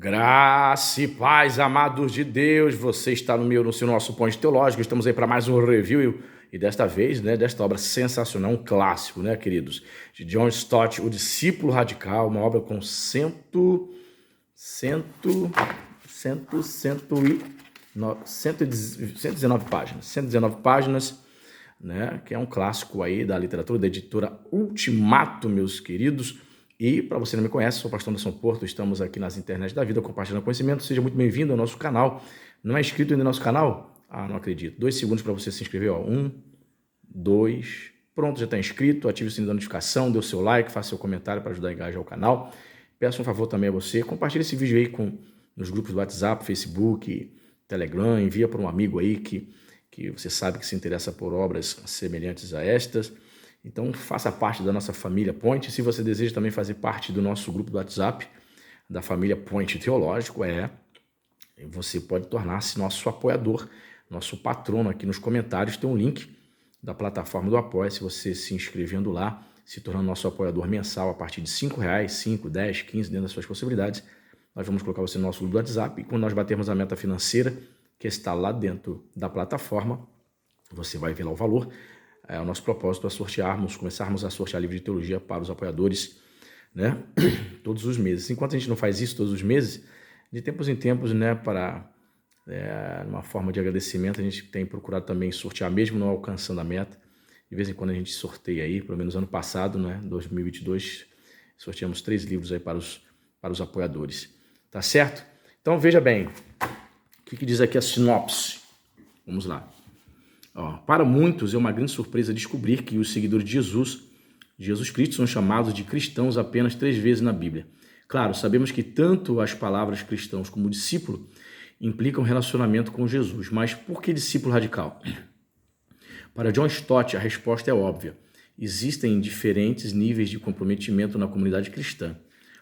Graça e paz, amados de Deus, você está no seu nosso Ponte Teológico, estamos aí para mais um review e desta vez, desta obra sensacional, um clássico, queridos, de John Stott, O Discípulo Radical, uma obra com 119 páginas, que é um clássico aí da literatura, da editora Ultimato, meus queridos. E, para você que não me conhece, sou o pastor Anderson Porto, estamos aqui nas internet da vida compartilhando conhecimento. Seja muito bem-vindo ao nosso canal. Não é inscrito ainda no nosso canal? Ah, não acredito. 2 segundos para você se inscrever, ó. 1, 2, pronto, já está inscrito. Ative o sininho da notificação, dê o seu like, faça seu comentário para ajudar a engajar o canal. Peço um favor também a você, compartilhe esse vídeo aí nos grupos do WhatsApp, Facebook, Telegram, envia para um amigo aí que você sabe que se interessa por obras semelhantes a estas. Então, faça parte da nossa família Ponte. Se você deseja também fazer parte do nosso grupo do WhatsApp, da família Ponte Teológico, você pode tornar-se nosso apoiador, nosso patrono. Aqui nos comentários tem um link da plataforma do Apoia. Se você se inscrevendo lá, se tornando nosso apoiador mensal a partir de R$5, 5, 10, 15, dentro das suas possibilidades, nós vamos colocar você no nosso grupo do WhatsApp. E quando nós batermos a meta financeira, que está lá dentro da plataforma, você vai ver lá o valor. O nosso propósito é começarmos a sortear livro de teologia para os apoiadores, todos os meses. Enquanto a gente não faz isso todos os meses, de tempos em tempos, uma forma de agradecimento, a gente tem procurado também sortear, mesmo não alcançando a meta. De vez em quando a gente sorteia aí, pelo menos ano passado, 2022, sorteamos 3 livros aí para os apoiadores. Tá certo? Então veja bem, o que diz aqui a sinopse? Vamos lá. Para muitos é uma grande surpresa descobrir que os seguidores de Jesus Cristo, são chamados de cristãos apenas 3 vezes na Bíblia. Claro, sabemos que tanto as palavras cristãos como discípulo implicam relacionamento com Jesus, mas por que discípulo radical? Para John Stott, a resposta é óbvia. Existem diferentes níveis de comprometimento na comunidade cristã.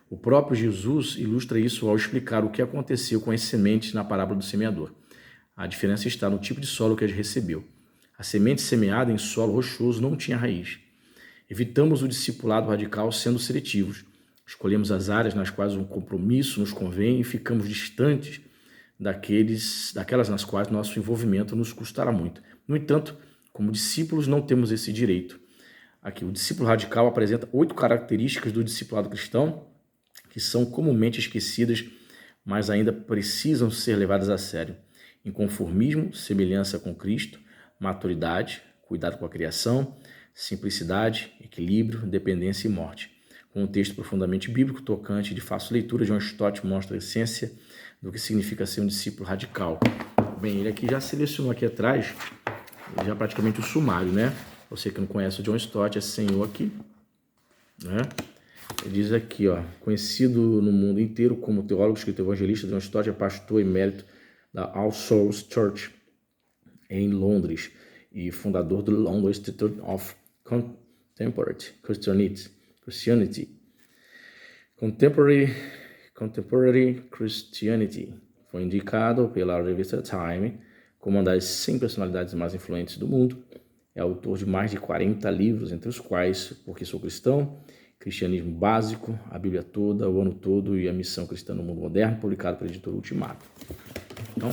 O próprio Jesus ilustra isso ao explicar o que aconteceu com as sementes na parábola do semeador. A diferença está no tipo de solo que ele recebeu. A semente semeada em solo rochoso não tinha raiz. Evitamos o discipulado radical sendo seletivos. Escolhemos as áreas nas quais um compromisso nos convém e ficamos distantes daquelas nas quais nosso envolvimento nos custará muito. No entanto, como discípulos não temos esse direito. Aqui, o discípulo radical apresenta 8 características do discipulado cristão que são comumente esquecidas, mas ainda precisam ser levadas a sério. Inconformismo, semelhança com Cristo, maturidade, cuidado com a criação, simplicidade, equilíbrio, dependência e morte. Com um texto profundamente bíblico, tocante e de fácil leitura, John Stott mostra a essência do que significa ser um discípulo radical. Bem, ele aqui já selecionou aqui atrás, já praticamente o sumário, Você que não conhece o John Stott, é senhor aqui, Ele diz aqui, conhecido no mundo inteiro como teólogo, escritor evangelista, John Stott é pastor emérito da All Souls Church em Londres e fundador do London Institute of Contemporary Christianity. Foi indicado pela revista Time como uma das 100 personalidades mais influentes do mundo. É autor de mais de 40 livros, entre os quais Porque Sou Cristão, Cristianismo Básico, a Bíblia Toda, o Ano Todo e a Missão Cristã no Mundo Moderno, publicado pela editora Ultimato. Então,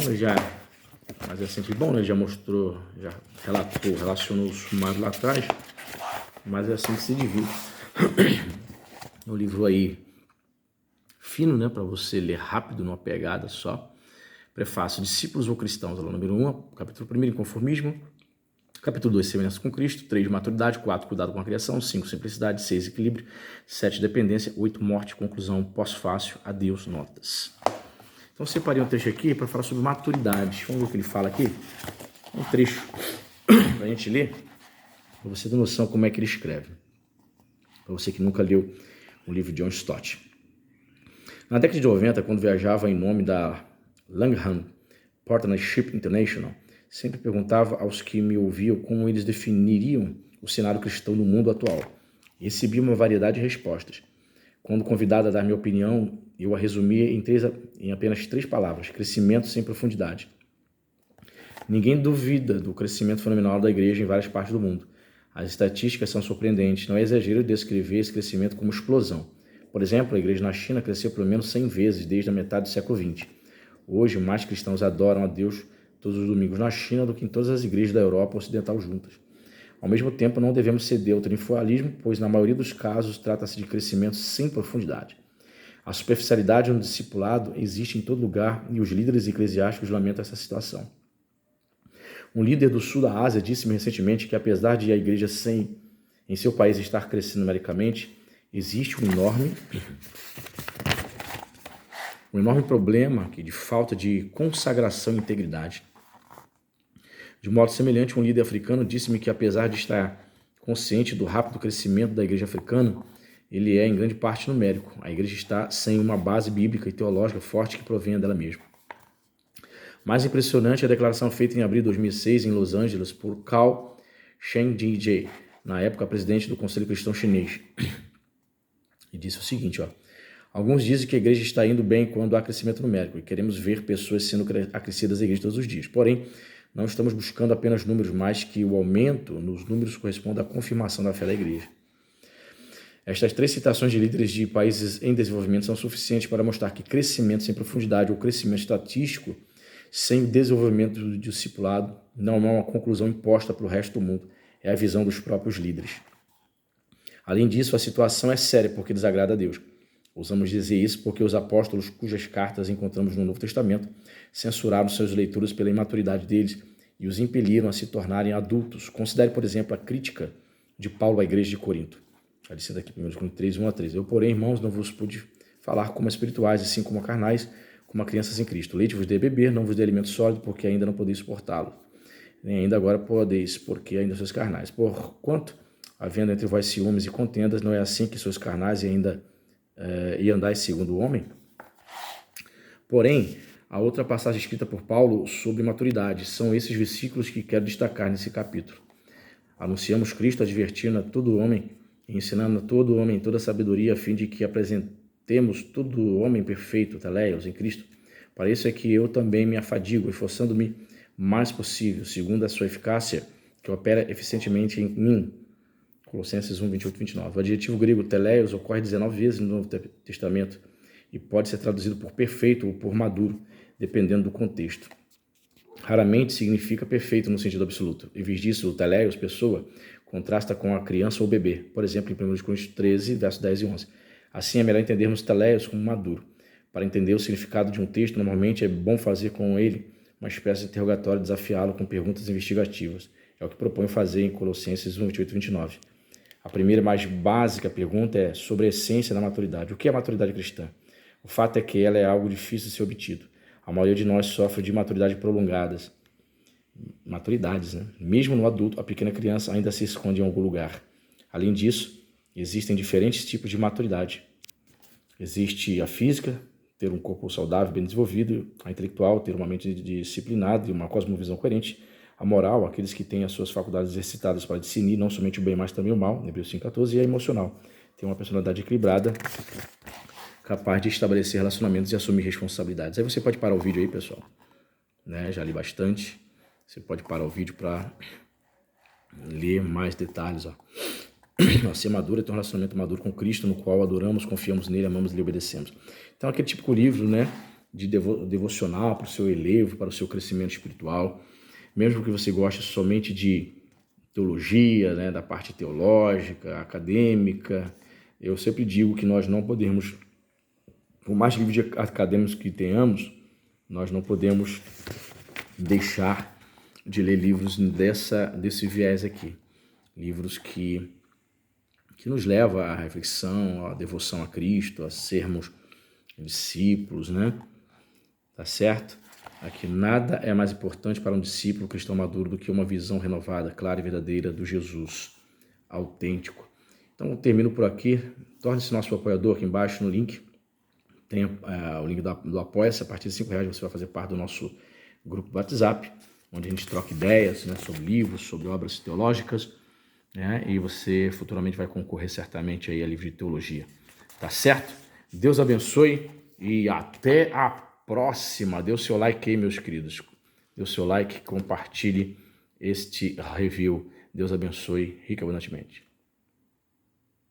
mas é sempre bom, Ele já mostrou, já relacionou o sumário lá atrás, mas é assim que se divide. Um livro aí fino, para você ler rápido, numa pegada só. Prefácio: Discípulos ou Cristãos, aula número 1, capítulo 1, Inconformismo. Capítulo 2, Semelhança com Cristo. 3, Maturidade. 4, Cuidado com a criação. 5, Simplicidade. 6, Equilíbrio. 7, Dependência. 8, Morte. Conclusão. Pós-fácil. Adeus, notas. Então, separei um trecho aqui para falar sobre maturidade. Vamos ver o que ele fala aqui? Um trecho para a gente ler, para você ter noção como é que ele escreve. Para você que nunca leu o livro de John Stott. Na década de 90, quando viajava em nome da Langham Partnership International, sempre perguntava aos que me ouviam como eles definiriam o cenário cristão no mundo atual. E recebia uma variedade de respostas. Quando convidado a dar minha opinião, eu a resumia em apenas 3 palavras: crescimento sem profundidade. Ninguém duvida do crescimento fenomenal da igreja em várias partes do mundo. As estatísticas são surpreendentes, não é exagero descrever esse crescimento como explosão. Por exemplo, a igreja na China cresceu pelo menos 100 vezes desde a metade do século XX. Hoje, mais cristãos adoram a Deus todos os domingos na China do que em todas as igrejas da Europa Ocidental juntas. Ao mesmo tempo, não devemos ceder ao triunfalismo, pois na maioria dos casos trata-se de crescimento sem profundidade. A superficialidade no discipulado existe em todo lugar e os líderes eclesiásticos lamentam essa situação. Um líder do sul da Ásia disse-me recentemente que, apesar de a igreja em seu país estar crescendo numericamente, existe um enorme problema aqui de falta de consagração e integridade. De modo semelhante, um líder africano disse-me que, apesar de estar consciente do rápido crescimento da igreja africana, ele é em grande parte numérico. A igreja está sem uma base bíblica e teológica forte que provenha dela mesma. Mais impressionante é a declaração feita em abril de 2006 em Los Angeles por Cao Shen-Jie, na época presidente do Conselho Cristão Chinês. E disse o seguinte, alguns dizem que a igreja está indo bem quando há crescimento numérico e queremos ver pessoas sendo acrescidas à igreja todos os dias. Porém, não estamos buscando apenas números, mas que o aumento nos números corresponda à confirmação da fé da igreja. Estas 3 citações de líderes de países em desenvolvimento são suficientes para mostrar que crescimento sem profundidade ou crescimento estatístico sem desenvolvimento do discipulado não é uma conclusão imposta pelo resto do mundo, é a visão dos próprios líderes. Além disso, a situação é séria porque desagrada a Deus. Ousamos dizer isso porque os apóstolos, cujas cartas encontramos no Novo Testamento, censuraram seus leitores pela imaturidade deles e os impeliram a se tornarem adultos. Considere, por exemplo, a crítica de Paulo à igreja de Corinto. Já disse aqui, 1 Coríntios 3, 1-3. Eu, porém, irmãos, não vos pude falar como espirituais, assim como carnais, como crianças em Cristo. Leite vos dei beber, não vos dei alimento sólido, porque ainda não podeis suportá-lo. Nem ainda agora podeis, porque ainda sois carnais. Porquanto, havendo entre vós ciúmes e contendas, não é assim que sois carnais e andais segundo o homem? Porém, a outra passagem escrita por Paulo sobre maturidade são esses versículos que quero destacar nesse capítulo. Anunciamos Cristo advertindo a todo homem e ensinando a todo homem toda a sabedoria, a fim de que apresentemos todo homem perfeito, teleios, em Cristo. Para isso é que eu também me afadigo, esforçando-me mais possível, segundo a sua eficácia, que opera eficientemente em mim. Colossenses 1, 28 e 29. O adjetivo grego teleios ocorre 19 vezes no Novo Testamento e pode ser traduzido por perfeito ou por maduro, dependendo do contexto. Raramente significa perfeito no sentido absoluto. Em vez disso, o teleios, pessoa, contrasta com a criança ou bebê. Por exemplo, em 1 Coríntios 13, versos 10 e 11. Assim, é melhor entendermos teleios como maduro. Para entender o significado de um texto, normalmente é bom fazer com ele uma espécie de interrogatório e desafiá-lo com perguntas investigativas. É o que proponho fazer em Colossenses 1, 28 e 29. A primeira mais básica pergunta é sobre a essência da maturidade. O que é a maturidade cristã? O fato é que ela é algo difícil de ser obtido. A maioria de nós sofre de maturidade prolongadas. Maturidades, né? Mesmo no adulto, a pequena criança ainda se esconde em algum lugar. Além disso, existem diferentes tipos de maturidade. Existe a física, ter um corpo saudável, bem desenvolvido, a intelectual, ter uma mente disciplinada e uma cosmovisão coerente, a moral, aqueles que têm as suas faculdades exercitadas para discernir não somente o bem, mas também o mal, Hebreus 5,14, e a emocional, ter uma personalidade equilibrada, capaz de estabelecer relacionamentos e assumir responsabilidades. Aí você pode parar o vídeo aí, pessoal, né? Já li bastante, você pode parar o vídeo para ler mais detalhes, Ser maduro é ter um relacionamento maduro com Cristo, no qual adoramos, confiamos nele, amamos e lhe obedecemos. Então, aquele típico livro, né, de devocional para o seu elevo, para o seu crescimento espiritual, mesmo que você goste somente de teologia, né, da parte teológica, acadêmica, eu sempre digo que nós não podemos, por mais livros acadêmicos que tenhamos, nós não podemos deixar de ler livros desse viés aqui. Livros que nos levam à reflexão, à devoção a Cristo, a sermos discípulos, né? Tá certo? Aqui nada é mais importante para um discípulo cristão maduro do que uma visão renovada, clara e verdadeira do Jesus autêntico. Então, eu termino por aqui. Torne-se nosso apoiador aqui embaixo no link. Tem o link do Apoia-se. A partir de R$5 você vai fazer parte do nosso grupo do WhatsApp, onde a gente troca ideias, né, sobre livros, sobre obras teológicas, né, e você futuramente vai concorrer certamente aí a livro de teologia. Tá certo? Deus abençoe e até a próxima. Dê o seu like aí, meus queridos. Dê o seu like, compartilhe este review. Deus abençoe rica e abundantemente.